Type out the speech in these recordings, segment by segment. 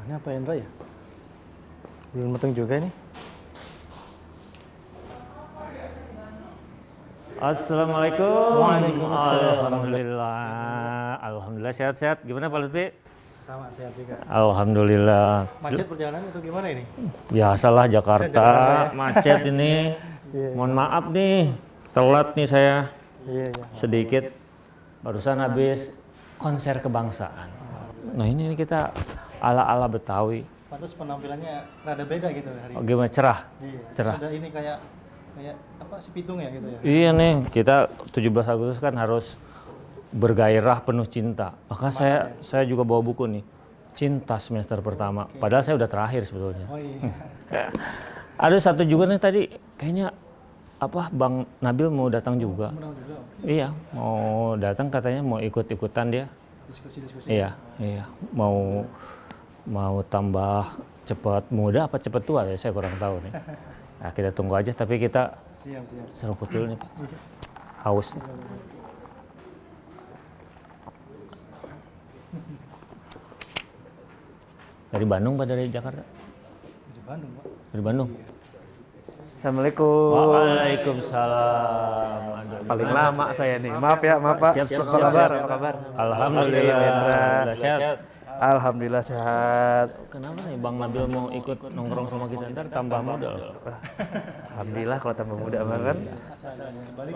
Ini apa Indra ya? Belum matang juga nih. Assalamualaikum. Waalaikumsalam. Alhamdulillah sehat-sehat. Gimana Pak Lutfi? Sama sehat juga. Alhamdulillah. Macet perjalanan itu gimana ini? Biasalah Jakarta, macet ini. Iya. Mohon maaf nih, telat nih saya Iya. sedikit. Barusan habis konser kebangsaan. Nah ini kita ala-ala Betawi. Pantas penampilannya rada beda gitu hari Oh, ini. gimana cerah? Iya. Cerah. Sudah ini kayak apa Sepitung ya gitu ya. Iya nih, kita 17 Agustus kan harus bergairah penuh cinta. Maka saya juga bawa buku nih, Cinta Semester Pertama. Padahal saya udah terakhir sebetulnya. Oh iya. Ada satu juga nih tadi, kayaknya Bang Nabil mau datang juga. Menang juga. Iya, mau datang katanya mau ikut-ikutan dia. Diskusi-diskusi. Iya, mau tambah cepat muda apa cepat tua ya, saya kurang tahu nih. Nah, kita tunggu aja, tapi kita Siap. seruput dulu nih Pak. Haus. Dari Bandung Pak, dari Jakarta? Di Bandung, Pak. Dari Bandung? Assalamualaikum. Waalaikumsalam. Aduh, Paling gimana? lama saya nih. Maaf ya, maaf Pak. Siap. Apa kabar? Apa kabar? Alhamdulillah. Indra. Udah sehat. Alhamdulillah sehat. Kenapa nih Bang Nabil mau ikut nongkrong sama kita? Ntar tambah muda loh. Alhamdulillah kalau tambah muda banget. Balik.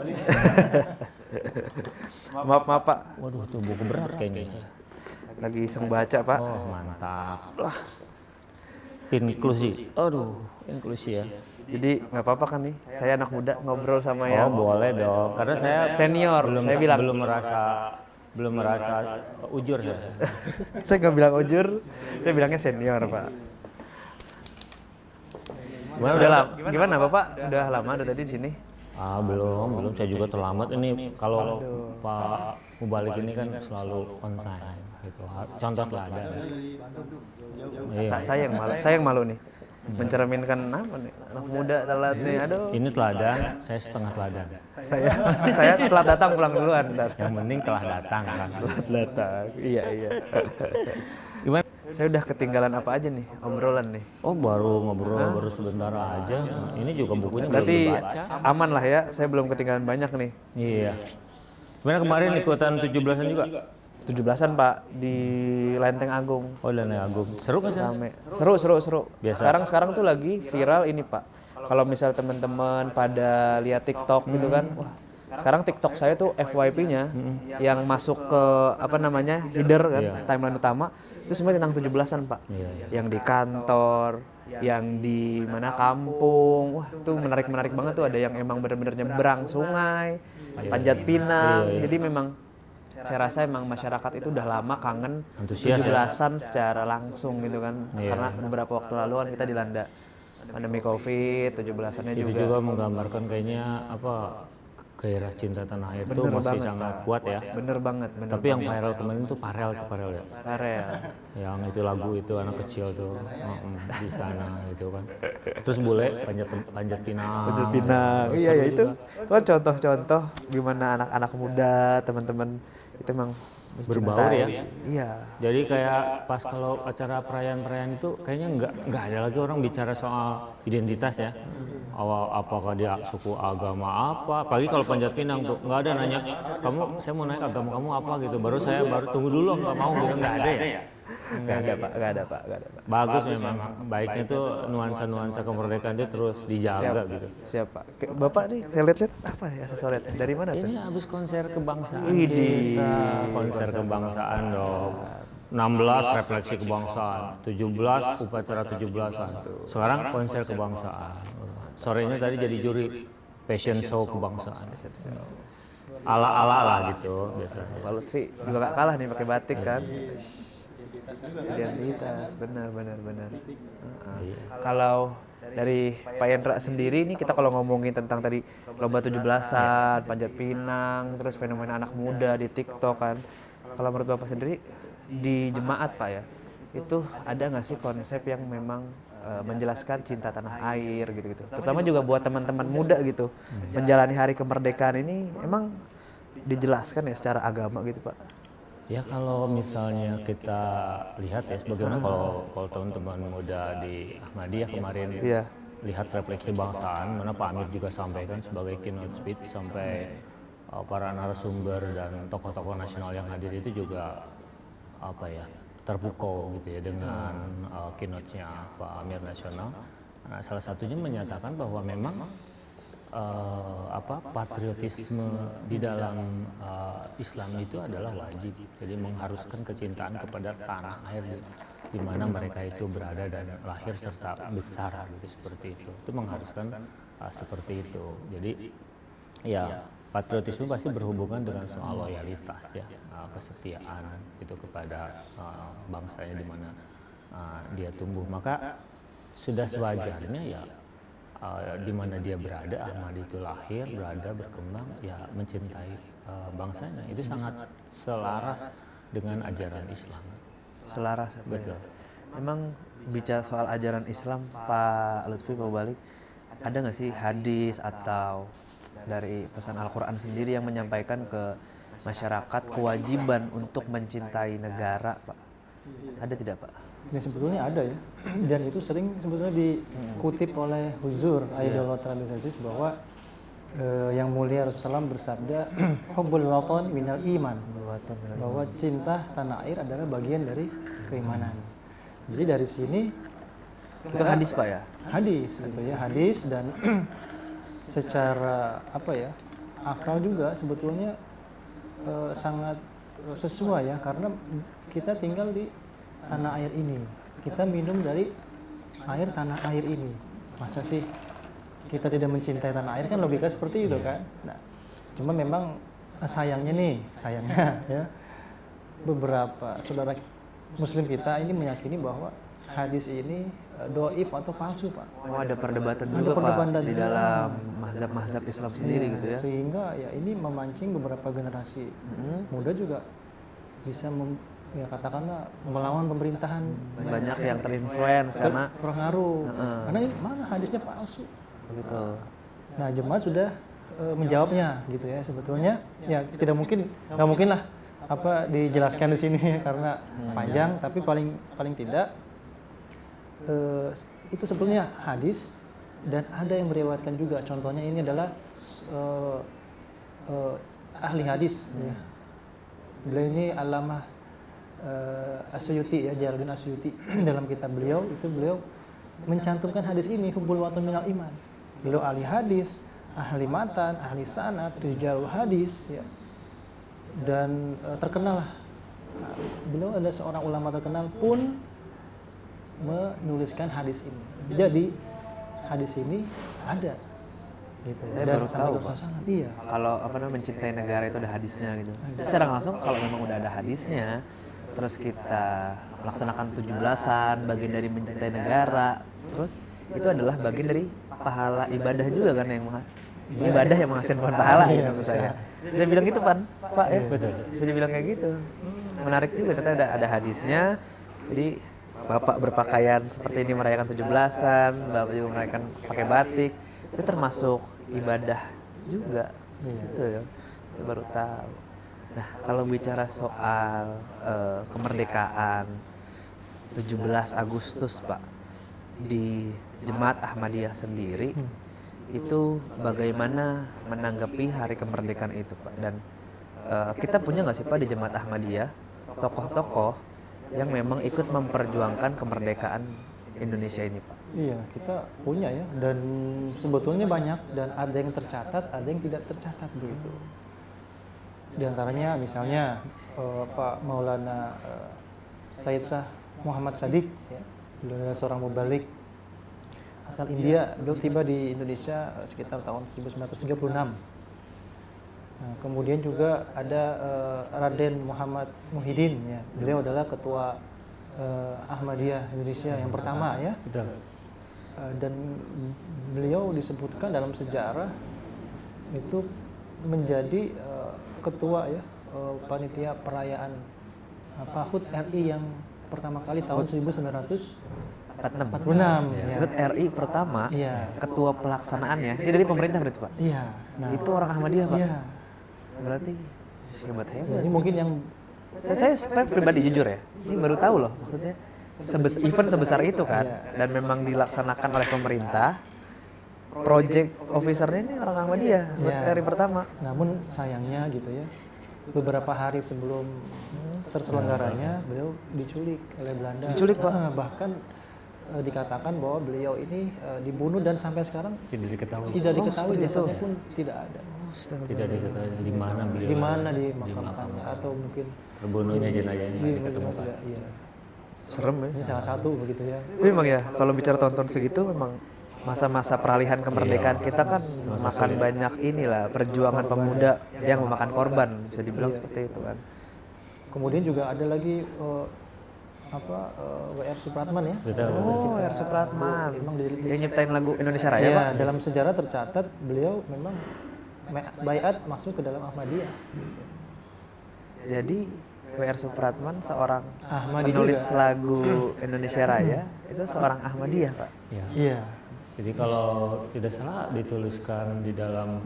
Maaf Pak. Waduh, tuh buku berat kayaknya. Lagi iseng baca Pak. Oh, mantap lah. Inklusi. Aduh, inklusi ya. Jadi nggak apa-apa kan nih? Saya anak muda ngobrol sama Oh, yang boleh dong. Karena saya senior. Saya bilang belum merasa ujur saya. saya nggak bilang ujur. Saya bilangnya senior Pak. Gimana Bapak? Udah lama ada tadi di sini? Belum. Saya juga terlambat ini. Kalau Pak Mubalik ini kan selalu on time gitu. Contoh teladan. Iya. Saya yang malu nih. Mencerminkan apa nih? Anak muda telat nih. Aduh. Ini teladan, saya setengah teladan. Saya telat datang pulang duluan. Yang penting telah datang kan. Datang. Iya. Gimana? Saya udah ketinggalan apa aja nih obrolan nih. Oh, baru ngobrol baru sebentar aja. Ini juga bukunya belum Berarti dibaca. aman lah ya. Saya belum ketinggalan banyak nih. Iya. Gimana kemarin ikutan 17-an juga? 17-an Pak di Lenteng Agung. Oh, Lenteng Agung. Seru kan sih? Rame. Seru. Biasa. Sekarang tuh lagi viral ini Pak. Kalau misal teman-teman pada lihat TikTok gitu kan, wah. Sekarang TikTok saya tuh FYP-nya yang masuk ke header kan, timeline utama itu semua tentang 17-an Pak. Iya. Yang di kantor, yang di mana kampung. Wah, itu menarik banget tuh, ada yang emang benar-benar nyebrang sungai, Panjat Pinang. Jadi memang saya rasa emang masyarakat itu udah lama kangen Antusias 17-an secara langsung gitu kan. Karena beberapa waktu lalu kan kita dilanda pandemi Covid, 17-annya Itu juga. juga menggambarkan kayaknya gairah cinta tanah air itu masih sangat kuat ya. Bener banget. Tapi yang viral kemarin itu Farel ya. Farel. Yang itu lagu itu anak kecil tuh di sana gitu kan. Terus bule panjat pinang. Panjat Pinang. Iya itu. Itu kan contoh-contoh gimana anak-anak muda, teman-teman itu emang Berbaur ya. Iya. Jadi kayak pas kalau acara perayaan-perayaan itu kayaknya nggak ada lagi orang bicara soal identitas ya. Apakah dia suku agama apa? Apalagi kalau Panjat Pinang tuh nggak ada nanya saya mau naik agama kamu apa gitu. Baru tunggu dulu nggak mau gitu, nggak ada ya. Nggak ada Pak. Bagus memang. Baiknya tuh nuansa kemerdekaan itu terus dijaga gitu. Siapa? Bapak nih saya lihat apa ya aksesoris dari mana tuh? Ini habis konser kebangsaan Widih. kita. Konser kebangsaan dong. 16 refleksi kebangsaan, 17 upacara 17-an. Sekarang konser kebangsaan. Sorenya tadi jadi juri fashion show kebangsaan. Ala-ala lah gitu biasanya. Pak Lutfi juga gak kalah nih pakai batik kan. Identitas, benar. Kalau dari Pak Hendra sendiri nih, kita kalau ngomongin tentang tadi lomba 17-an, Panjat Pinang, terus fenomena anak muda di TikTok kan. Kalau menurut Bapak sendiri di jemaat Pak ya, itu ada nggak sih konsep yang memang menjelaskan cinta tanah air gitu-gitu. Terutama juga buat teman-teman muda gitu, menjalani hari kemerdekaan ini emang dijelaskan ya secara agama gitu Pak. Ya kalau misalnya kita lihat ya, sebagaimana kalau teman-teman muda di Ahmadiyah kemarin Iya. lihat refleksi bangsaan, mana Pak Amir juga sampaikan sebagai keynote speech sampai para narasumber dan tokoh-tokoh nasional yang hadir itu juga apa ya terpukau gitu ya dengan keynote-nya Pak Amir nasional. Nah, salah satunya menyatakan bahwa memang patriotisme di dalam Islam itu adalah wajib, jadi mengharuskan kecintaan kepada tanah air di mana mereka itu berada dan lahir serta besar gitu, seperti itu mengharuskan seperti itu. Jadi ya patriotisme pasti berhubungan dengan soal loyalitas ya, kesetiaan itu kepada bangsanya di mana dia tumbuh. Maka sudah sewajarnya ya di mana dia berada, Ahmadi itu lahir, berada, berkembang, ya mencintai bangsanya. Itu sangat selaras dengan ajaran Islam. Selaras. Betul. Memang bicara soal ajaran Islam, Pak Lutfi, Pak Balik, ada nggak sih hadis atau dari pesan Al-Quran sendiri yang menyampaikan ke masyarakat kewajiban untuk mencintai negara, Pak? Ada tidak, Pak? Ya sebetulnya ada ya, dan itu sering sebetulnya dikutip oleh Huzur Aidillah Aziz bahwa yang mulia Rasulullah SAW bersabda hubbul watan minal iman, bahwa cinta tanah air adalah bagian dari keimanan. Jadi dari sini Itu hadis, Pak, ya? hadis gitu ya, hadis, dan secara akal juga sebetulnya sangat sesuai ya, karena kita tinggal di tanah air ini, kita minum dari air tanah air ini. Masa sih kita tidak mencintai tanah air? Kan logika seperti itu kan. Nah, cuma memang sayangnya ya, beberapa saudara muslim kita ini meyakini bahwa hadis ini doif atau palsu, Pak. Oh, ada perdebatan Ada juga, perdebatan Pak, di dalam mazhab-mazhab Islam sendiri gitu ya. Sehingga ya ini memancing beberapa generasi muda juga bisa katakanlah melawan pemerintahan. Banyak yang terinfluence karena pengaruh. Karena ini mana hadisnya palsu. begitu. Nah, jemaat sudah menjawabnya gitu ya. Sebetulnya ya nggak mungkin lah dijelaskan di sini karena panjang, tapi paling tidak itu sebetulnya hadis, dan ada yang meriwayatkan juga. Contohnya ini adalah ahli hadis ya. Beliau ini Allamah Asyuyuti ya, Jalaluddin Asyuyuti dalam kitab beliau itu beliau mencantumkan hadis ini, hubbul watan minal iman. Beliau ahli hadis, ahli matan, ahli sanad, rijalul hadis ya. Dan terkenal lah. Beliau adalah seorang ulama terkenal pun menuliskan hadis ini. Jadi hadis ini ada gitu. Saya Dan baru tahu, Pak. Iya. Kalau mencintai negara itu ada hadisnya gitu. Secara langsung kalau memang udah ada hadisnya, terus kita melaksanakan 17-an, bagian dari mencintai negara, terus itu adalah bagian dari pahala ibadah juga kan, yang ibadah yang menghasilkan pahala ya menurut saya. Bisa bilang gitu, Pak ya? Betul. Bisa dibilang kayak gitu. Menarik juga, ternyata ada hadisnya. Jadi Bapak berpakaian seperti ini merayakan 17-an, Bapak juga merayakan pakai batik, itu termasuk ibadah juga. Gitu ya. Saya baru tahu. Nah, kalau bicara soal kemerdekaan 17 Agustus, Pak, di Jemaat Ahmadiyah sendiri, itu bagaimana menanggapi hari kemerdekaan itu, Pak? Dan kita punya nggak sih, Pak, di Jemaat Ahmadiyah tokoh-tokoh yang memang ikut memperjuangkan kemerdekaan Indonesia ini, Pak? Iya, kita punya ya, dan sebetulnya banyak, dan ada yang tercatat, ada yang tidak tercatat begitu. Di antaranya misalnya Pak Maulana Said Shah Muhammad Sadiq ya. Beliau adalah seorang mubalik asal India. Beliau tiba di Indonesia sekitar tahun 1936. Nah, kemudian juga ada Raden Muhammad Muhyiddin ya. Beliau adalah ketua Ahmadiyah Indonesia yang pertama ya. Betul. Dan beliau disebutkan dalam sejarah itu menjadi ketua ya panitia perayaan HUT RI yang pertama kali tahun 1946. Ya. HUT RI pertama, Iya. ketua pelaksanaannya ini dari pemerintah berarti, Pak? Iya. Nah, Itu orang Ahmadiyah, Pak? iya. Berarti hebat. Ya, ini mungkin yang Saya pribadi jujur ya, ini baru tahu loh maksudnya event sebesar itu kan, dan memang dilaksanakan oleh pemerintah. Project officernya ini orang Ahmadiyah buat hari pertama. Namun sayangnya gitu ya, beberapa hari sebelum terselenggaranya beliau diculik oleh Belanda. Diculik, Pak? Bahkan dikatakan bahwa beliau ini dibunuh dan sampai sekarang Tidak diketahui. tidak diketahui, seperti itu. jasadnya pun tidak ada. Tidak diketahui di mana beliau. Di mana dimakamkannya atau mungkin Terbunuhnya jenazahnya nggak diketemukan. tidak. Iya. Serem ya. Ini salah satu begitu ya. Tapi memang ya kalau bicara tonton segitu memang masa-masa peralihan kemerdekaan kita kan makan banyak inilah perjuangan pemuda yang memakan korban, bisa dibilang seperti itu kan. Kemudian juga ada lagi W.R. Supratman ya. Betul. Oh, R. Supratman. Memang Yang nyiptain lagu Indonesia Raya, ya, Pak. dalam sejarah tercatat beliau memang baiat masuk ke dalam Ahmadiyah. Jadi W.R. Supratman seorang Ahmadi penulis juga. lagu Indonesia Raya itu seorang Ahmadiyah, Pak. Ya. Iya. Jadi kalau tidak salah dituliskan di dalam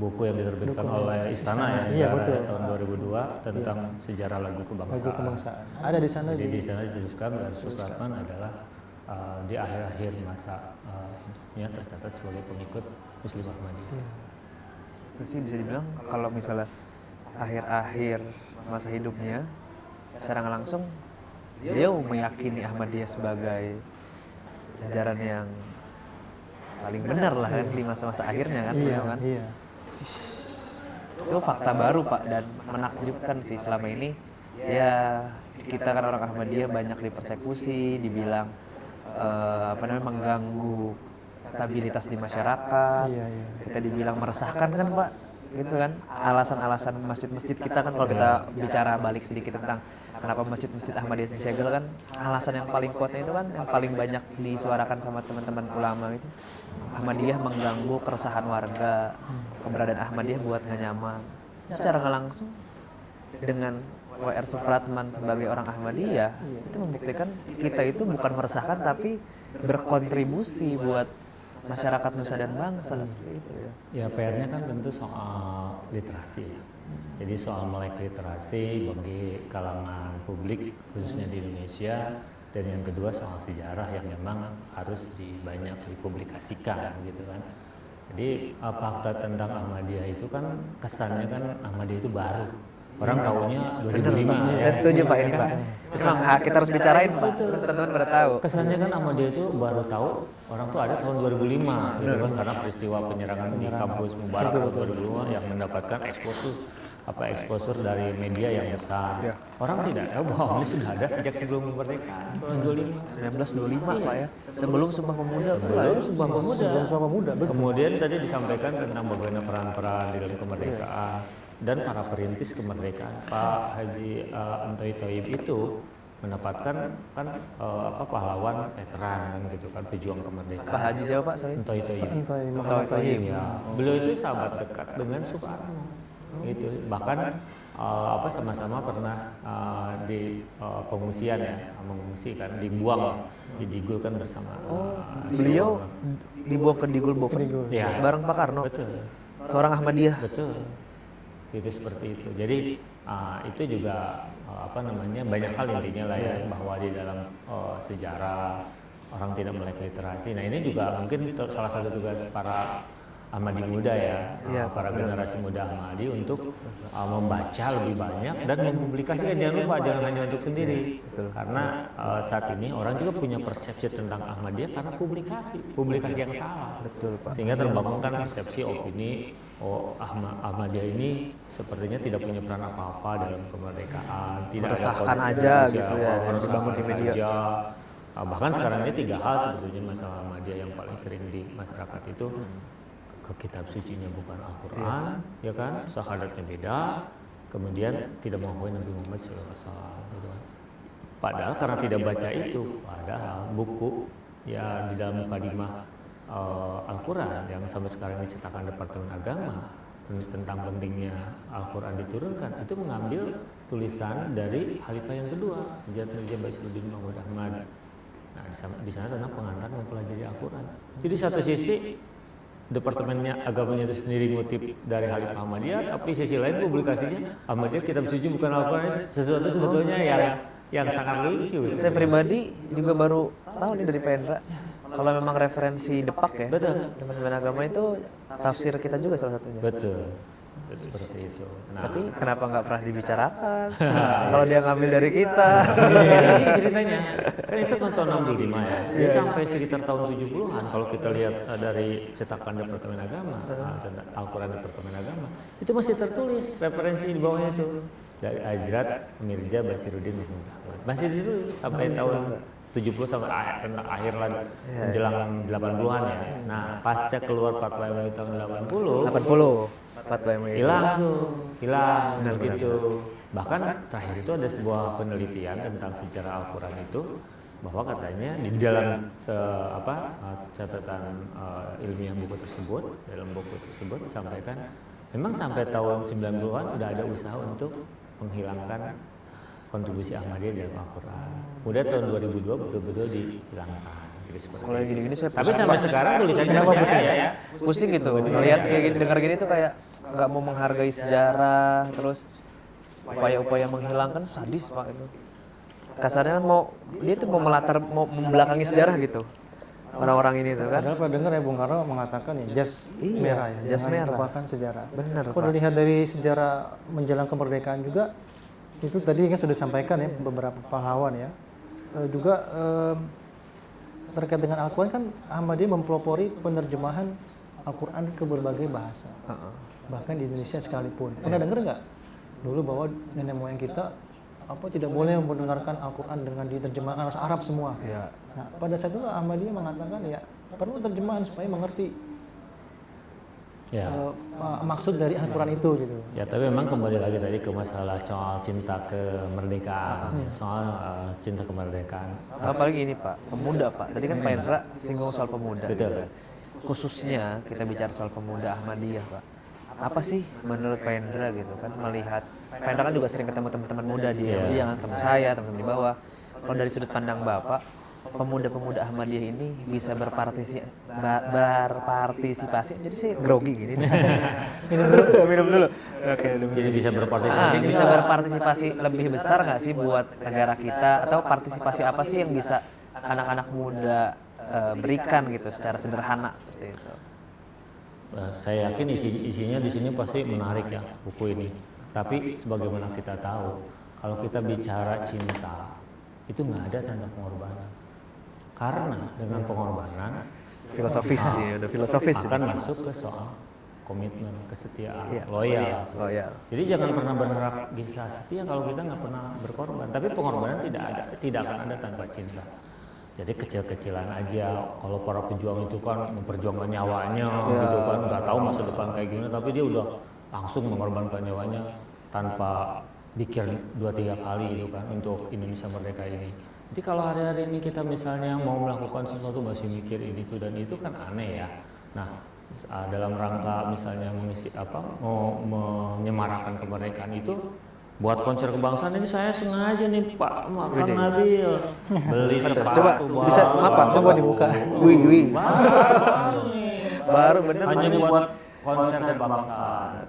buku yang diterbitkan oleh Istana ya, Iya, negara betul. tahun 2002 tentang sejarah lagu kebangsaan. Lagu kebangsaan. Ada di sana. Jadi di sana dituliskan bahwa Supratman adalah di akhir-akhir masa nya tercatat sebagai pengikut Muslim Ahmadiyah. Itu sih bisa dibilang kalau misalnya akhir-akhir masa hidupnya secara nggak langsung beliau meyakini Ahmadiyah sebagai ajaran yang paling benar lah kan di masa-masa akhirnya kan, beliau kan. Iya. Itu fakta baru, Pak, dan menakjubkan sih selama ini. Ya kita kan orang Ahmadiyah banyak dipersekusi, dibilang mengganggu stabilitas di masyarakat. Iya. Kita dibilang meresahkan kan, Pak, gitu kan. Alasan-alasan masjid-masjid kita kan, kalau kita bicara balik sedikit tentang kenapa masjid-masjid Ahmadiyah disegel kan, alasan yang paling kuatnya itu kan yang paling banyak disuarakan sama teman-teman ulama itu, Ahmadiyah mengganggu keresahan warga, keberadaan Ahmadiyah buat nggak nyaman. Secara nggak langsung dengan W.R. Supratman sebagai orang Ahmadiyah itu membuktikan kita itu bukan meresahkan tapi berkontribusi buat masyarakat nusa dan bangsa seperti itu ya. Ya PR-nya kan tentu soal literasi ya. Jadi soal melek literasi bagi kalangan publik khususnya di Indonesia, dan yang kedua soal sejarah yang memang harus banyak dipublikasikan gitu kan. Jadi fakta tentang Ahmadiyah itu kan kesannya kan Ahmadiyah itu baru. Orang tahunya 2005. Saya setuju, Pak, ini, Pak. Memang kita harus bicarain, Pak. Teman-teman pada tahu. Kesannya kan Ahmadiyah itu baru tahu orang tuh ada tahun 2005 gitu kan, karena peristiwa penyerangan di kampus Mubarak tahun 2005 yang mendapatkan exposure dari media yang besar. Orang tidak tahu bahwa ini sudah ada sejak sebelum kemerdekaan tahun 25. 1925, Pak ya. Sebelum Sumpah Pemuda. Sebelum Sumpah Pemuda. Sumpah Pemuda. Kemudian tadi disampaikan tentang bagaimana peran-peran di dalam kemerdekaan dan para perintis kemerdekaan. Pak Haji Entoy Toib itu mendapatkan kan pahlawan veteran gitu kan, pejuang kemerdekaan. Pak Haji siapa, Pak? Sorry. Entoy Toib. Muhammad Thayyib. Ya, beliau itu sahabat dekat dengan Soekarno. Itu bahkan sama-sama pernah di pengungsian ya, mengungsi kan, dibuang, didigulkan bersama. Beliau dibuang ke Digul Boven Ya. bareng Pak Karno. Betul. Seorang Ahmadiyah. Betul. Itu seperti itu. Jadi itu juga banyak hal intinya lah ya, bahwa di dalam sejarah orang tidak melek literasi. Nah ini juga mungkin salah satu tugas para Ahmadi muda ya, para generasi muda Ahmadi untuk membaca lebih banyak dan mempublikasikan. Jangan lupa, jangan hanya untuk sendiri. Karena saat ini orang juga punya persepsi tentang Ahmadiyah karena publikasi yang salah. Betul, Pak. Sehingga terbangunkan persepsi opini, Ahmadiyah ini sepertinya tidak punya peran apa-apa dalam kemerdekaan, tidak Meresahkan ada aja kontribusi gitu ya, apa-apa, yang dibangun di media. saja. Bahkan sekarang ini 3 hal sebetulnya masalah Ahmadiyah yang paling sering di masyarakat itu, ke kitab sucinya bukan Al-Quran, ya kan, syahadatnya beda, kemudian tidak mengakui Nabi Muhammad SAW. Gitu kan. Padahal karena tidak baca itu, padahal buku ya di dalam mukadimah Al-Quran yang sampai sekarang dicetakan Departemen Agama tentang pentingnya Al-Quran diturunkan, itu mengambil tulisan dari Khalifah yang kedua, Hajjaj Mirza Basyuruddin Mahmud Ahmad. Nah, di sana tentang pengantar mempelajari Al-Quran. Jadi satu sisi departemennya agamanya itu sendiri ngutip dari Khalif Ahmadiyah, tapi sisi lain publikasinya Ahmadiyah kitab suci bukan Al-Quran, sesuatu sebetulnya yang sangat lucu. Saya pribadi juga baru tahu nih dari Pak Hendra kalau memang referensi Depak ya. Betul. Departemen agama itu tafsir kita juga salah satunya. Betul. Seperti itu. Nah, Tapi kenapa nggak pernah dibicarakan? Kalau dia ngambil dari kita. ini ceritanya kan itu kan tahun 65 ya. Dia sampai sekitar tahun 70-an kalau kita lihat dari cetakan Departemen Agama, tentang Al-Quran Departemen Agama, itu masih tertulis referensi di bawahnya itu dari Hazrat Mirza Basiruddin Muhammad Ahmad. Masih ditulis sampai tahun 70 sampai akhir menjelang 80-an ya. Nah, pasca keluar fatwa MUI tahun 80, 80 fatwa MUI. hilang begitu. Bahkan terakhir itu ada sebuah penelitian tentang sejarah Al-Quran itu bahwa katanya di dalam catatan ilmiah buku tersebut, dalam buku tersebut disampaikan memang sampai tahun 90-an udah ada usaha untuk menghilangkan kontribusi Ahmadiyah dalam Al-Quran. Udah tahun 2002 betul-betul dihilangkan. Kalau yang gini-gini saya Tapi sampai sekarang tulisannya Kenapa masih pusing? ada ya. pusing gitu. Ngelihat kayak gini, dengar gini tuh kayak nggak mau menghargai sejarah, terus upaya-upaya menghilangkan sadis Pak itu. Kasarnya dia tuh mau membelakangi sejarah gitu. Orang-orang ini tuh kan. Padahal Pak dengar ya Bung Karno mengatakan ya jas Iya, merah ya, jas jangan merah. melupakan sejarah. Bener, Kalau Pak. dilihat dari sejarah menjelang kemerdekaan juga, itu tadi kan sudah disampaikan ya beberapa pahlawan ya. Juga terkait dengan Al-Quran kan Ahmadiyah mempelopori penerjemahan Al-Quran ke berbagai bahasa. Bahkan di Indonesia sekalipun. Pernah dengar nggak dulu bahwa nenek moyang kita tidak boleh mendengarkan Al-Quran dengan diterjemahkan bahasa Arab semua. Iya. Nah, pada saat itu Ahmadiyah mengatakan ya perlu terjemahan supaya mengerti Ya. maksud dari Al-Quran itu gitu. Ya, tapi memang kembali lagi tadi ke masalah soal cinta kemerdekaan, soal cinta kemerdekaan. Apalagi ini Pak, pemuda Pak. Tadi kan Pak Hendra singgung soal pemuda. Betul. Khususnya kita bicara soal pemuda Ahmadiyah Pak. Apa sih menurut Pak Hendra gitu kan melihat Pak Hendra kan juga sering ketemu teman-teman muda di Ahmadiyah, kan, teman saya, teman-teman di bawah. Kalau dari sudut pandang Bapak, pemuda-pemuda Ahmadiyah ini bisa berpartisipasi. Jadi sih grogi gini. Minum dulu. Oke, Jadi bisa berpartisipasi. bisa berpartisipasi lebih besar nggak sih buat negara kita, atau partisipasi apa sih yang bisa anak-anak muda berikan gitu secara sederhana seperti itu? Saya yakin isinya di sini pasti menarik ya buku ini. Tapi sebagaimana kita tahu, kalau kita bicara cinta itu nggak ada tanpa pengorbanan. Karena dengan pengorbanan Filosofis sih, udah filosofis. akan masuk ke soal komitmen, kesetiaan, Iya. loyal. Loyal. Jadi jangan pernah berharap bisa setia kalau kita nggak pernah berkorban. Tapi pengorbanan tidak akan ada tanpa cinta. Jadi kecil-kecilan aja. Kalau para pejuang itu kan memperjuangkan nyawanya, gitu kan, nggak tahu masa depan kayak gimana, tapi dia udah langsung mengorbankan nyawanya tanpa pikir 2-3 kali gitu kan untuk Indonesia merdeka ini. Jadi kalau hari-hari ini kita misalnya mau melakukan sesuatu masih mikir ini itu dan itu kan aneh ya. Nah, dalam rangka misalnya mau menyemarakan kemerdekaan itu buat konser kebangsaan ini saya sengaja nih Pak Kang Nabil beli sepatu Coba bisa apa? Coba dibuka. Wih. baru bener. hanya buat konser kebangsaan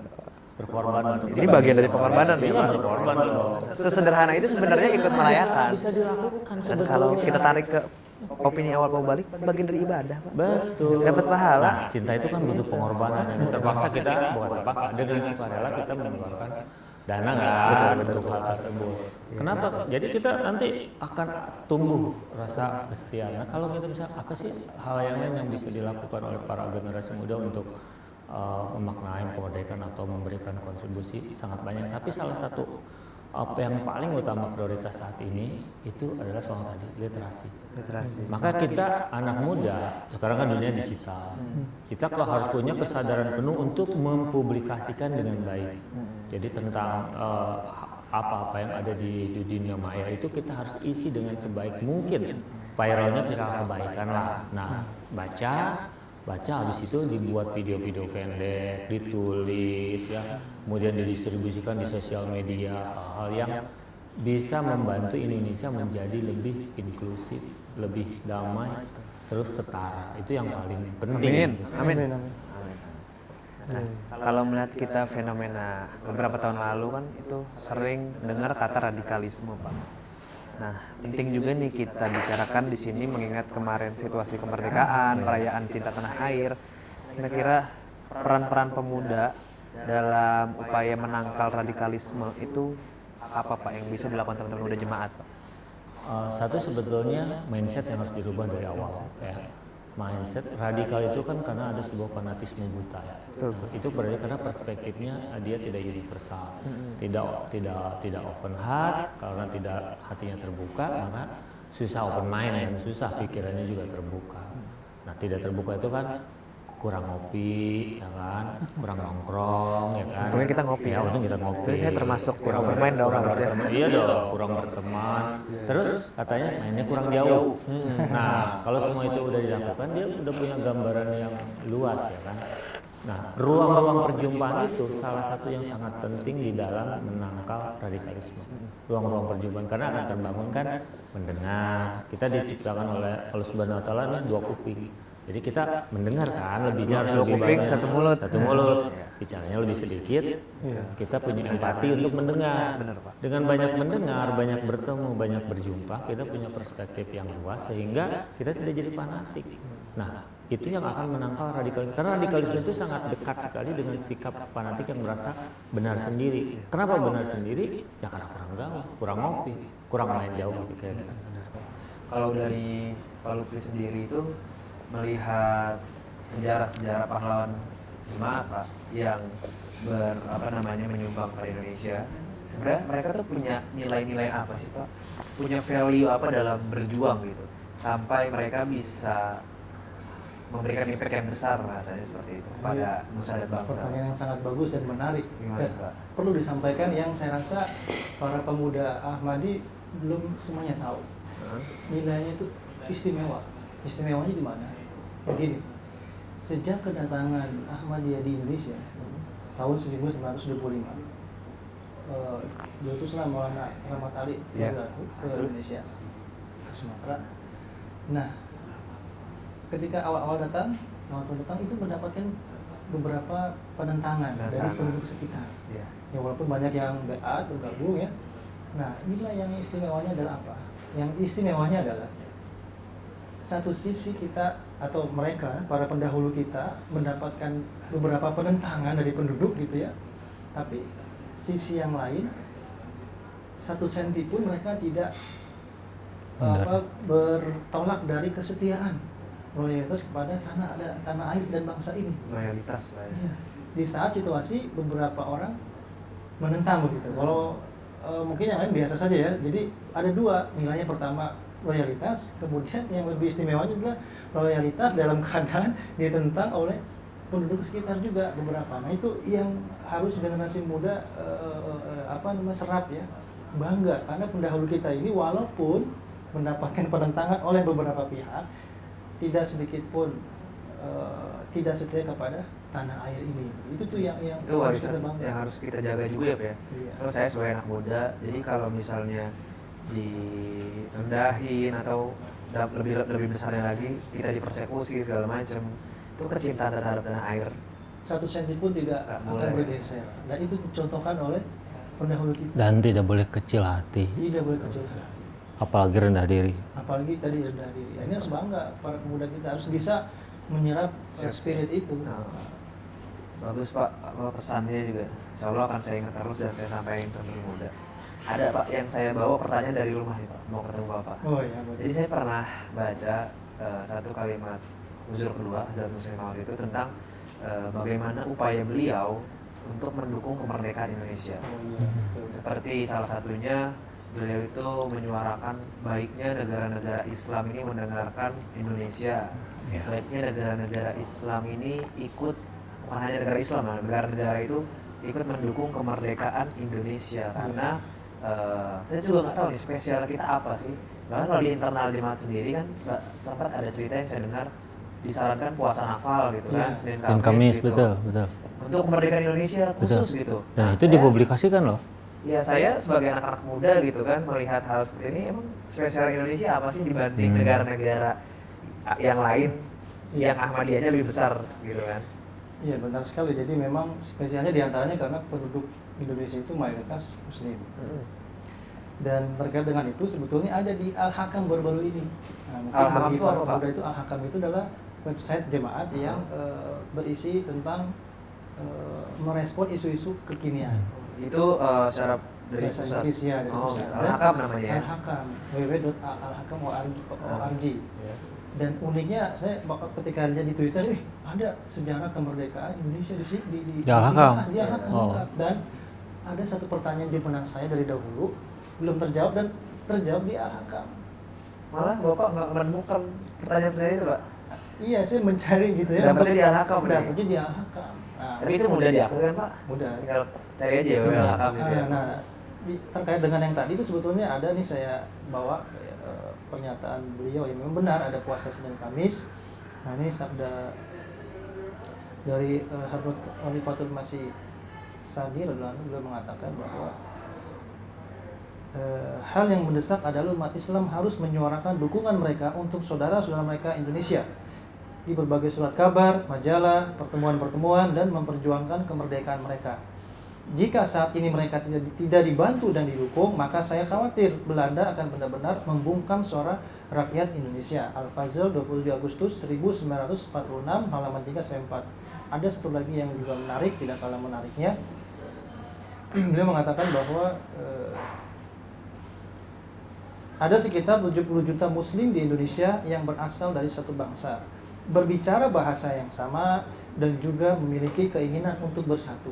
berkorban untuk Ini bagian dari pengorbanan ya, Iya, Pak. berkorban dong. Sesederhana itu sebenarnya ikut merayakan. Bisa dilakukan Dan kalau kita tarik ke opini awal mau balik, bagian dari ibadah, Pak. betul. Dapat pahala. Nah, cinta itu kan butuh pengorbanan yang terpaksa kita bukan terpaksa dengan sukarela kita mengeluarkan dana nggak untuk hal tersebut. Kenapa? Jadi kita nanti akan tumbuh rasa kesetiaan. Nah, kalau kita bisa apa sih hal yang lain yang bisa dilakukan oleh para generasi muda untuk memaknai kemerdekaan atau memberikan kontribusi sangat banyak. Tapi salah satu apa yang paling utama prioritas saat ini itu adalah soal tadi literasi. Maka kita anak muda sekarang kan dunia digital. Kita harus punya kesadaran penuh untuk mempublikasikan dengan baik. Jadi tentang apa-apa yang ada di dunia maya itu kita harus isi dengan sebaik mungkin. Viralnya viral kebaikan lah. Nah, baca habis itu dibuat video-video pendek, ditulis ya, kemudian didistribusikan di sosial media, hal yang bisa membantu Indonesia menjadi lebih inklusif, lebih damai, terus setara. Itu yang paling penting. Amin. Nah, Nah, kalau melihat kita fenomena beberapa tahun lalu kan itu sering dengar kata radikalisme, Pak. Nah, penting juga nih kita bicarakan di sini mengingat kemarin situasi kemerdekaan, perayaan cinta tanah air. Kira-kira peran-peran pemuda dalam upaya menangkal radikalisme itu apa, Pak, yang bisa dilakukan teman-teman muda jemaat, Pak? Satu, sebetulnya mindset yang harus dirubah dari awal ya. Mindset radikal itu kan karena ada sebuah fanatisme buta ya. Betul. Itu berarti karena perspektifnya dia tidak universal, tidak open heart, karena tidak hatinya terbuka, maka susah open mind dan susah pikirannya juga terbuka. Nah, tidak terbuka itu kan kurang ngopi, ya kan, kurang nongkrong, ya kan. Untungnya kita ngopi. Ya, untung kita ngopi. Jadi saya termasuk yang bermain dong harusnya. Iya dong, kurang berteman. Terus katanya mainnya kurang jauh. Nah, kalau semua itu udah dilakukan, dia udah punya gambaran yang luas, ya kan. Nah, ruang-ruang perjumpaan itu salah satu yang sangat penting di dalam menangkal radikalisme. Ruang-ruang perjumpaan karena akan terbangun kan mendengar. Kita diciptakan oleh Allah Subhanahu Wa Taala dua kuping. Jadi kita mendengarkan lebihnya harus Dua lebih kuping, banyak. satu mulut. Satu mulut. Bicaranya lebih sedikit. Kita punya empati untuk mendengar. Benar, Pak. Dengan banyak mendengar, banyak bertemu, banyak berjumpa, kita punya perspektif yang luas sehingga kita tidak jadi fanatik. Nah, itu yang akan menangkal radikalisme. Karena radikalisme itu sangat dekat sekali dengan sikap fanatik yang merasa benar sendiri. Kenapa benar sendiri? Ya karena kurang gaul, kurang ngopi, kurang main jauh gitu kayaknya. Kalau dari Pak Lutfi sendiri itu melihat sejarah-sejarah pahlawan jemaat, Pak, yang menyumbang pada Indonesia, sebenarnya mereka tuh punya nilai-nilai apa sih, Pak? Punya value apa dalam berjuang gitu sampai mereka bisa memberikan impact yang besar rasanya seperti itu pada nusa dan bangsa. Pertanyaan yang sangat bagus dan menarik. Gimana, Pak? Perlu disampaikan yang saya rasa para pemuda Ahmadi belum semuanya tahu. Nilainya itu istimewa. Istimewanya di mana? Begini, sejak kedatangan Ahmadiyah di Indonesia tahun 1925, diutuslah Maulana Rahmat Ali ke Indonesia, ke Sumatera. Nah, ketika awal-awal datang itu mendapatkan beberapa penentangan dari penduduk sekitar. Ya, walaupun banyak yang bergabung ya. Nah, inilah yang istimewanya adalah apa? Yang istimewanya adalah satu sisi kita atau mereka, para pendahulu kita mendapatkan beberapa penentangan dari penduduk gitu ya. Tapi sisi yang lain, 1 senti pun mereka tidak bertolak dari kesetiaan, loyalitas kepada tanah air dan bangsa ini. Loyalitas, Pak. Iya. Di saat situasi beberapa orang menentang begitu. Kalau mungkin yang lain biasa saja ya. Jadi ada 2 nilainya. Pertama loyalitas, kemudian yang lebih istimewanya adalah loyalitas dalam keadaan ditentang oleh penduduk sekitar juga beberapa. Nah, itu yang harus generasi muda serap ya, bangga karena pendahulu kita ini walaupun mendapatkan penentangan oleh beberapa pihak, tidak sedikit pun tidak setia kepada tanah air ini. Itu tuh yang itu warisan yang harus kita jaga juga ya, Pak. Iya. Terus saya sebagai anak muda, jadi kalau misalnya direndahin atau lebih besarnya lagi kita dipersekusi segala macam, itu kecintaan terhadap tanah air 1 senti pun tidak akan bergeser. Dan itu dicontohkan oleh pendahulu kita. Dan tidak boleh kecil hati, Tidak boleh kecil. apalagi rendah diri. Apalagi tadi rendah diri. Ini harus bangga, para pemuda kita harus bisa menyerap spirit itu. Bagus, Pak, pesannya juga insya Allah akan saya ingat terus dan saya sampaikan ke teman muda. Ada, Pak, yang saya bawa pertanyaan dari rumah nih, Pak, mau ketemu Bapak. Oh iya, Jadi saya pernah baca satu kalimat Huzur kedua Hazrat Muslim Maud itu tentang bagaimana upaya beliau untuk mendukung kemerdekaan Indonesia. Oh iya, betul. Seperti salah satunya beliau itu menyuarakan baiknya negara-negara Islam ini mendengarkan Indonesia. Ya. Baiknya negara-negara Islam ini ikut, bukan hanya negara Islam, negara-negara itu ikut mendukung kemerdekaan Indonesia. Karena saya juga nggak tahu nih spesial kita apa sih. Bahkan kalau di internal jemaat sendiri kan sempat ada cerita yang saya dengar disarankan puasa nafal gitu kan, Senin Kamis gitu. Betul. Untuk kemerdekaan Indonesia khusus gitu. Dan itu dipublikasikan loh. Ya saya sebagai anak-anak muda gitu kan melihat hal seperti ini, emang spesial Indonesia apa sih dibanding negara-negara yang lain yang Ahmadiyahnya lebih besar gitu kan. Iya benar sekali. Jadi memang spesialnya diantaranya karena penduduk Indonesia itu mayoritas Muslim. Dan terkait dengan itu sebetulnya ada di Al-Hakam baru-baru ini. Nah, mungkin Al-Hakam bagi itu para apa, Pak? pemuda itu Al-Hakam itu adalah website jemaat yang berisi tentang merespon isu-isu kekinian. Itu secara dari Bahasa pusat. Inggris ya, dari Oh, pusat. Al-Hakam namanya ya. Al-Hakam, www.alhakam.org. Dan uniknya saya ketika lihat di Twitter, ada sejarah kemerdekaan Indonesia di Al-Hakam. di Al-Hakam. Oh. Dan ada satu pertanyaan di benak saya dari dahulu belum terjawab dan terjawab di Al-Hakam. Malah Bapak nggak menemukan pertanyaan-pertanyaan itu, Pak? Iya, saya mencari gitu ya. Dapatnya di Al-Hakam nih? Dapatnya di Al-Hakam. Nah, Tapi itu mudah diakses kan, Pak? mudah. Tinggal cari aja ya Al-Hakam gitu ya. Nah, terkait dengan yang tadi itu sebetulnya ada nih saya bawa pernyataan beliau yang memang benar, ada puasa Senin Kamis. Nah ini sabda dari Hadrat Khalifatul Masih Sani radhiyallahu anhu, beliau mengatakan bahwa hal yang mendesak adalah umat Islam harus menyuarakan dukungan mereka untuk saudara-saudara mereka Indonesia di berbagai surat kabar, majalah, pertemuan-pertemuan, dan memperjuangkan kemerdekaan mereka. Jika saat ini mereka tidak dibantu dan didukung, maka saya khawatir Belanda akan benar-benar membungkam suara rakyat Indonesia. Al-Fazl 27 Agustus 1946 halaman 3-4. Ada satu lagi yang juga menarik, tidak kalah menariknya. Beliau mengatakan bahwa ada sekitar 70 juta muslim di Indonesia yang berasal dari satu bangsa, berbicara bahasa yang sama, dan juga memiliki keinginan untuk bersatu.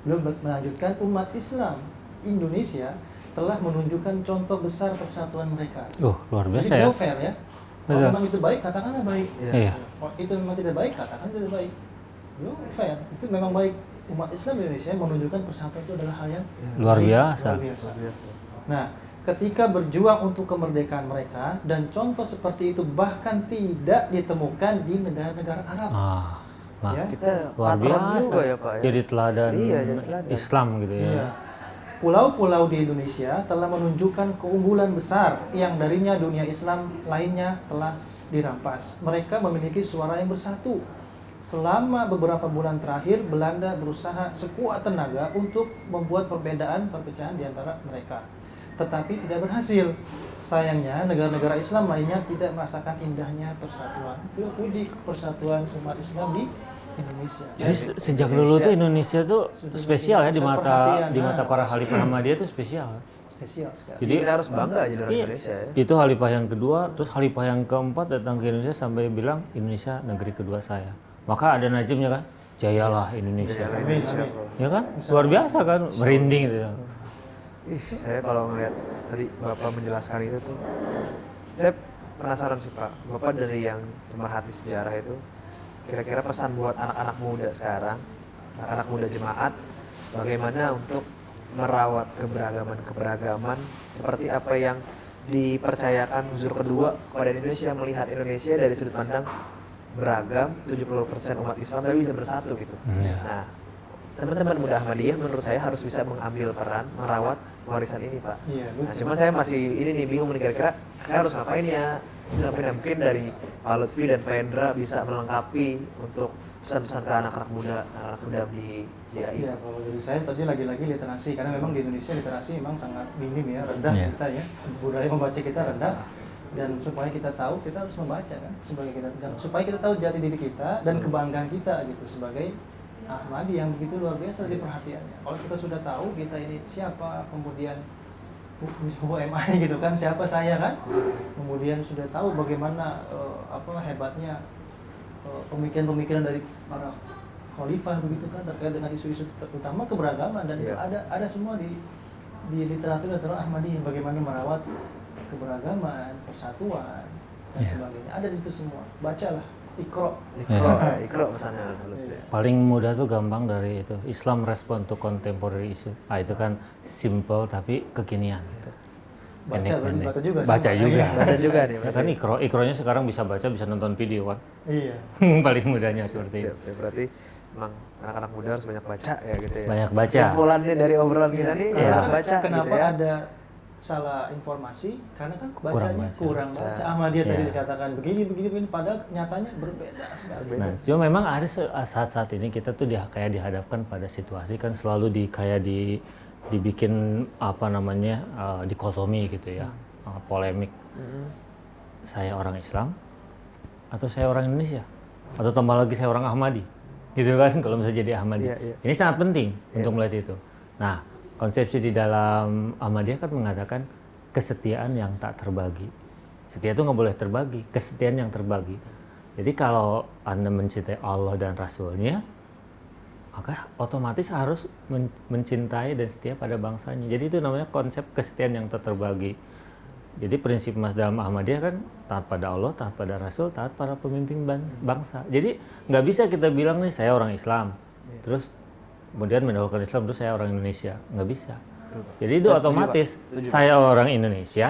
Beliau melanjutkan, umat Islam Indonesia telah menunjukkan contoh besar persatuan mereka. Luar biasa. Jadi ya. fair ya. Kalau Betul. memang itu baik, katakanlah baik. Iya. Kalau itu memang tidak baik, katakan tidak baik. Beliau fair, itu memang baik. Umat Islam Indonesia menunjukkan persatuan itu adalah hal yang Luar baik, biasa. luar biasa. Nah, ketika berjuang untuk kemerdekaan mereka, dan contoh seperti itu bahkan tidak ditemukan di negara-negara Arab. Ya. Kita Luar patron biasa. juga ya, Pak ya. Jadi teladan Iya, jadi teladan. Islam gitu ya. Iya. Pulau-pulau di Indonesia telah menunjukkan keunggulan besar yang darinya dunia Islam lainnya telah dirampas. Mereka memiliki suara yang bersatu. Selama beberapa bulan terakhir, Belanda berusaha sekuat tenaga untuk membuat perpecahan di antara mereka. Tetapi tidak berhasil. Sayangnya, negara-negara Islam lainnya tidak merasakan indahnya persatuan. Beliau puji persatuan umat Islam di Indonesia. Jadi sejak dulu tuh Indonesia tuh Sudah spesial ya di menjadi mata perhatian. para khalifah Ahmadiyah itu spesial. Spesial sekali. Jadi Kita harus bangga aja orang iya, Indonesia ya. itu khalifah yang kedua, terus khalifah yang keempat datang ke Indonesia sampai bilang Indonesia negeri kedua saya. Maka ada najimnya kan, jayalah Indonesia. Jayalah Amin, Indonesia, amin. Bro. Ya kan, luar biasa kan, merinding gitu. Saya kalau ngeliat tadi Bapak menjelaskan itu tuh, saya penasaran sih Pak, Bapak dari yang pemerhati sejarah itu, kira-kira pesan buat anak-anak muda sekarang, anak-anak muda jemaat, bagaimana untuk merawat keberagaman seperti apa yang dipercayakan Huzur kedua kepada Indonesia, melihat Indonesia dari sudut pandang beragam, 70% umat Islam tapi bisa bersatu gitu. Iya. Nah, teman-teman muda Ahmadiyah menurut saya harus bisa mengambil peran merawat warisan ini, Pak. Iya, Nah, betul. cuma saya masih ini nih bingung nih, kira-kira saya harus ngapain ya? Mungkin dari Pak Lutfi dan Pak Hendra bisa melengkapi untuk pesan-pesan ke anak-anak muda di JAI. Iya, kalau dari saya tadi lagi-lagi literasi, karena memang di Indonesia literasi memang sangat minim ya, rendah Iya. kita ya, budaya membaca kita rendah, dan supaya kita tahu kita harus membaca kan, supaya kita tahu jati diri kita dan kebanggaan kita gitu sebagai Ahmadi yang begitu luar biasa di perhatiannya. Kalau kita sudah tahu kita ini siapa, kemudian who am I gitu kan, siapa saya kan, kemudian sudah tahu bagaimana hebatnya pemikiran-pemikiran dari para khalifah begitu kan terkait dengan isu-isu terutama keberagaman, dan itu ada semua di literatur Ahmadiyah, bagaimana merawat keberagaman, persatuan dan sebagainya, ada di situ semua. Bacalah, Iqra pesannya dulu. Paling mudah tuh gampang dari itu, Islam respond to contemporary issue. Itu kan simple tapi kekinian gitu. Baca juga Baca sama. juga. Baca juga nih. Ya kan Iqra-nya sekarang bisa baca, bisa nonton video kan. Iya. Paling mudahnya seperti itu. Siap. Berarti emang anak-anak muda harus banyak baca ya gitu ya. Banyak baca. Simpulannya dari obrolan kita nih, banyak baca Kenapa gitu ya. ada salah informasi karena kan Kurang bacanya baca. kurang baca. Ahmadiyah tadi Iya. dikatakan begini, padahal nyatanya berbeda sekali. Nah, cuma memang ada saat-saat ini kita tuh kayak dihadapkan pada situasi kan selalu dibikin apa namanya dikotomi gitu ya, polemik. Saya orang Islam atau saya orang Indonesia atau tambah lagi saya orang Ahmadi, gitu kan kalau misalnya jadi Ahmadi. Iya, iya. Ini sangat penting untuk melihat itu. Nah, konsepsi di dalam Ahmadiyah kan mengatakan kesetiaan yang tak terbagi. Setia itu nggak boleh terbagi, kesetiaan yang terbagi. Jadi kalau Anda mencintai Allah dan Rasulnya, maka otomatis harus mencintai dan setia pada bangsanya. Jadi itu namanya konsep kesetiaan yang tak terbagi. Jadi prinsip Mas dalam Ahmadiyah kan taat pada Allah, taat pada Rasul, taat pada pemimpin bangsa. Jadi nggak bisa kita bilang nih saya orang Islam, terus kemudian mendahulukan Islam terus saya orang Indonesia, nggak bisa. Jadi itu Saya setuju, otomatis Pak. Setuju, saya orang Indonesia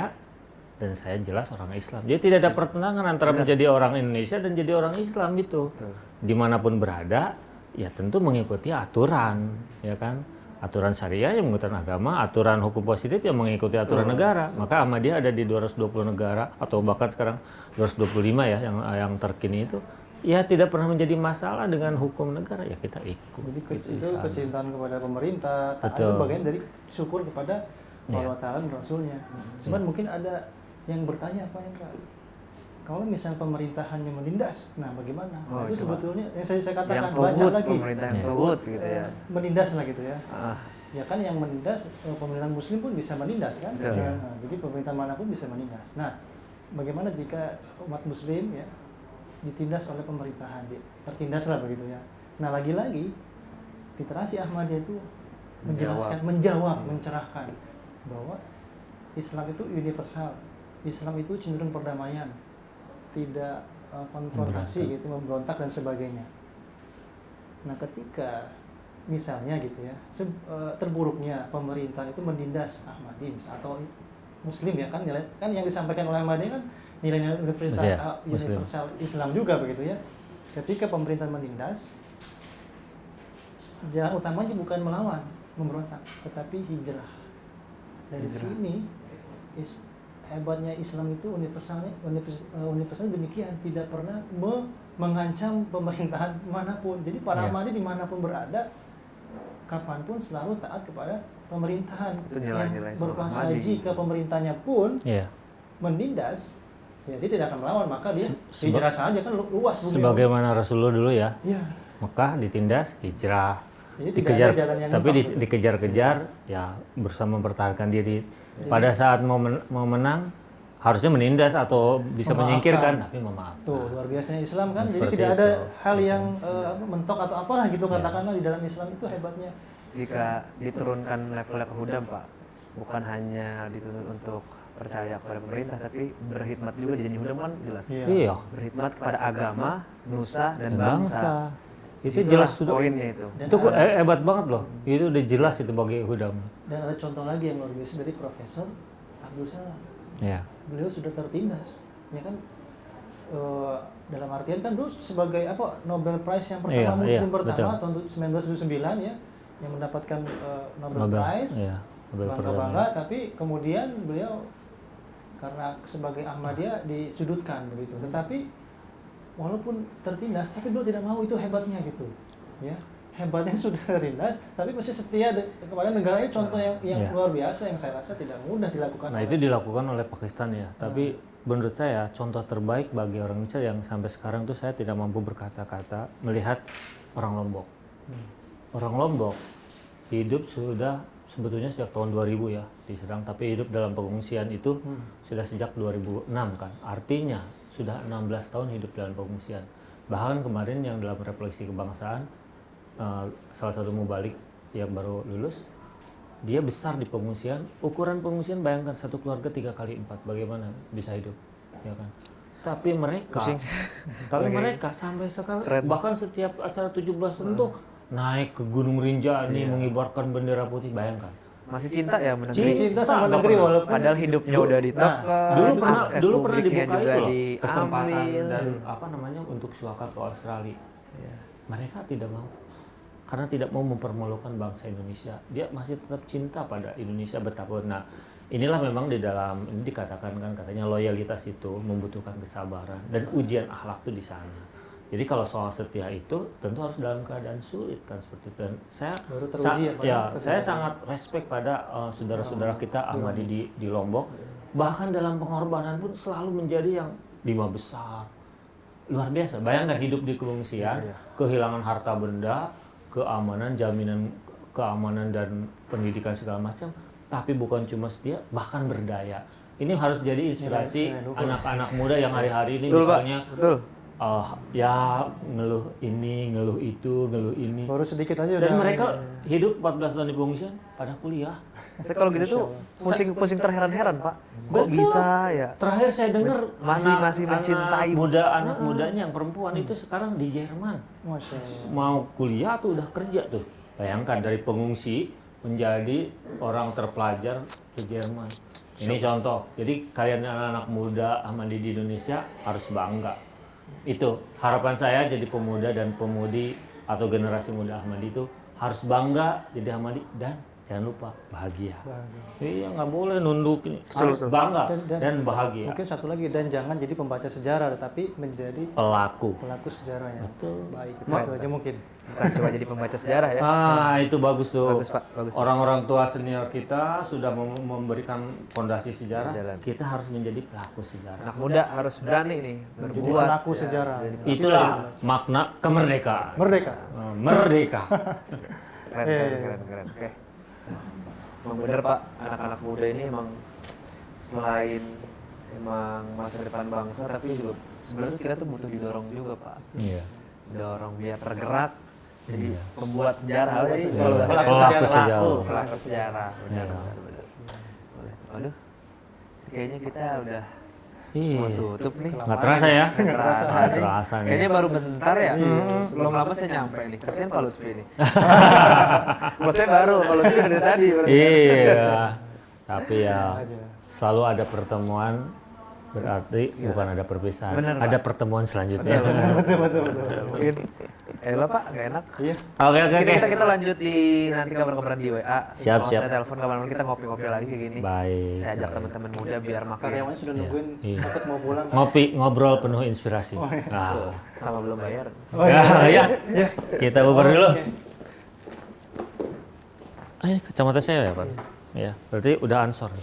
dan saya jelas orang Islam. Jadi tidak ada pertentangan antara menjadi orang Indonesia dan jadi orang Islam gitu. Dimanapun berada, ya tentu mengikuti aturan, ya kan? Aturan syariah yang mengikuti agama, aturan hukum positif yang mengikuti aturan negara. Maka Ahmadiyah ada di 220 negara atau bahkan sekarang 225 ya yang terkini itu. Ya tidak pernah menjadi masalah dengan hukum negara, ya kita ikut. Jadi Gitu, itu Islam. kecintaan kepada pemerintah, taat Betul. itu bagian dari syukur kepada Allah Ta'ala dan Rasulnya. Cuman mungkin ada yang bertanya, Pak Hendra, kalau misalnya pemerintahannya menindas, nah bagaimana? Oh, Nah, itu coba. sebetulnya yang saya Yang katakan, baca togut, lagi. pemerintah yang togut gitu ya. Menindas lah gitu ya. Ah, Ya kan yang menindas, pemerintahan muslim pun bisa menindas kan? Betul. Ya, nah, jadi pemerintah manapun bisa menindas. Nah, bagaimana jika umat muslim ya ditindas oleh pemerintahan, tertindas lah begitu ya. Nah lagi-lagi literasi Ahmadiyah itu menjawab, mencerahkan bahwa Islam itu universal, Islam itu cenderung perdamaian, tidak konfrontasi gitu, memberontak dan sebagainya. Nah ketika misalnya gitu ya, terburuknya pemerintah itu menindas Ahmadi atau Muslim ya kan yang disampaikan oleh Ahmadiyah kan nilai-nilai universal Islam juga begitu ya. Ketika pemerintah menindas, jalan utamanya bukan melawan, memberontak, tetapi hijrah. Dari sini hebatnya Islam itu universal demikian, tidak pernah mengancam pemerintahan manapun. Jadi para Ahmadi dimanapun berada, kapanpun selalu taat kepada pemerintahan yang berkuasa. Jika pemerintahnya pun menindas, ya dia tidak akan melawan, maka dia hijrah saja kan luas bumi. Sebagaimana Rasulullah dulu ya. Ya. Mekah ditindas, hijrah. Jadi dikejar, tidak ada jalan yang tapi gitu. dikejar-kejar ya berusaha mempertahankan diri. Pada saat mau menang harusnya menindas atau bisa menyingkirkan, tapi memaafkan. Tuh luar biasanya Islam kan. Jadi Seperti tidak ada itu. hal yang mentok atau apalah gitu katakanlah di dalam Islam itu hebatnya. jika diturunkan levelnya ke Hudam, Pak, bukan hanya dituntut untuk percaya kepada pemerintah, tapi berkhidmat juga di janji Hudam kan jelas. Iya. Berkhidmat kepada agama, nusa dan bangsa. Itu Itulah jelas sudah. poinnya itu. Itu hebat banget loh. Itu udah jelas itu bagi Hudam. Dan ada contoh lagi yang luar biasa dari Profesor Abdul Salam. Ya. Beliau sudah tertindas, ya kan? Dalam artian kan dulu sebagai apa Nobel Prize yang pertama Muslim pertama tahun 1979 ya, yang mendapatkan Nobel Prize, bangga-bangga, tapi kemudian beliau karena sebagai Ahmadiyah disudutkan begitu. Tetapi walaupun tertindas, tapi beliau tidak mau, itu hebatnya gitu, ya. Hebatnya sudah tertindas, tapi masih setia kepada negaranya. Contoh yang luar biasa yang saya rasa tidak mudah dilakukan. Nah itu dilakukan oleh Pakistan ya. Tapi menurut saya contoh terbaik bagi orang Indonesia yang sampai sekarang tuh saya tidak mampu berkata-kata melihat orang Lombok. Orang Lombok hidup sudah sebetulnya sejak tahun 2000 ya di Serang, tapi hidup dalam pengungsian itu sudah sejak 2006 kan. Artinya sudah 16 tahun hidup dalam pengungsian. Bahkan kemarin yang dalam refleksi kebangsaan, salah satu mubalik yang baru lulus, dia besar di pengungsian, ukuran pengungsian bayangkan satu keluarga 3x4, bagaimana bisa hidup, ya kan? Tapi mereka sampai sekarang bahkan setiap acara 17 tentu naik ke Gunung Rinjani mengibarkan bendera putih, bayangkan. Masih cinta ya menegeri. Cinta sama negeri walaupun padahal hidupnya udah ditekan, dulu pernah dibuka juga itu loh, diambil. kesempatan dan apa namanya untuk suaka ke Australia. Mereka tidak mau. Karena tidak mau mempermalukan bangsa Indonesia, dia masih tetap cinta pada Indonesia betapapun. Nah, inilah memang di dalam ini dikatakan kan katanya loyalitas itu membutuhkan kesabaran dan ujian akhlak itu di sana. Jadi kalau soal setia itu tentu harus dalam keadaan sulit kan seperti itu. Dan saya Baru teruji ya, Pak, ya, saya sangat respect pada saudara-saudara kita Ahmadi di Lombok. Bahkan dalam pengorbanan pun selalu menjadi yang 5 besar. Luar biasa. Bayangkan hidup di pengungsian, kehilangan harta benda, keamanan, jaminan keamanan dan pendidikan segala macam, tapi bukan cuma setia, bahkan berdaya. Ini harus jadi inspirasi anak-anak muda yang hari-hari ini Betul, Pak. misalnya Betul. ya ngeluh ini, ngeluh itu, ngeluh ini. Baru sedikit aja udah. Dan mereka hidup 14 tahun di pengungsian pada kuliah. Saya kalau gitu tuh pusing terheran-heran, Pak. Kok bisa ya? Terakhir saya dengar Masih mencintai. anak mudanya yang perempuan itu sekarang di Jerman. Masya Allah. Mau kuliah tuh udah kerja tuh. Bayangkan dari pengungsi menjadi orang terpelajar ke Jerman. Ini contoh. Jadi kalian anak-anak muda Ahmadi di Indonesia harus bangga. Itu harapan saya jadi pemuda dan pemudi atau generasi muda Ahmadi itu harus bangga jadi Ahmadi dan jangan lupa bahagia. Iya, nggak boleh nunduk ini. Harus bangga dan bahagia. Mungkin satu lagi, dan jangan jadi pembaca sejarah tetapi menjadi Pelaku. sejarahnya. Betul. Baik, itu aja mungkin. Bukan cuma jadi pembaca sejarah ya. Itu bagus tuh. Bagus, Pak. Bagus. Orang-orang tua senior kita sudah memberikan fondasi sejarah. Jalan. Kita harus menjadi pelaku sejarah. Anak muda harus berani nih Jadi berbuat. pelaku sejarah. Itulah makna kemerdekaan. Merdeka. Merdeka. Keren. Oke. Emang bener, Pak, anak-anak muda ini emang selain emang masa depan bangsa, tapi juga sebenarnya kita tuh butuh didorong juga, Pak. Iya. Dorong biar tergerak. Jadi pembuat sejarah. Pelaku sejarah. Benar. Waduh. Kayaknya kita udah mau tutup nih. Nggak terasa ya? Nggak terasa nih. Kayaknya baru bentar ya. Belum lama saya nyampe nih. Kasian Pak Lutfi nih. Kalau saya baru, Pak Lutfi dari tadi. Iya. Tapi ya selalu ada pertemuan, berarti bukan ada perpisahan. Bener, ada pertemuan selanjutnya. Betul. Mungkin lah Pak, gak enak. Iya. Oke. Kita lanjut di nanti kabar-kabaran di WA. Siap. Saya telepon kapan-kapan kita ngopi-ngopi lagi kayak gini. Baik. Saya ajak teman-teman muda biar makin Karyawannya sudah nungguin Iya. takut mau pulang. Ngopi, ngobrol penuh inspirasi. Nah. sama belum bayar. Ya. Kita bubar dulu. Ini kacamata saya ya, Pak. Ya, berarti udah ansor.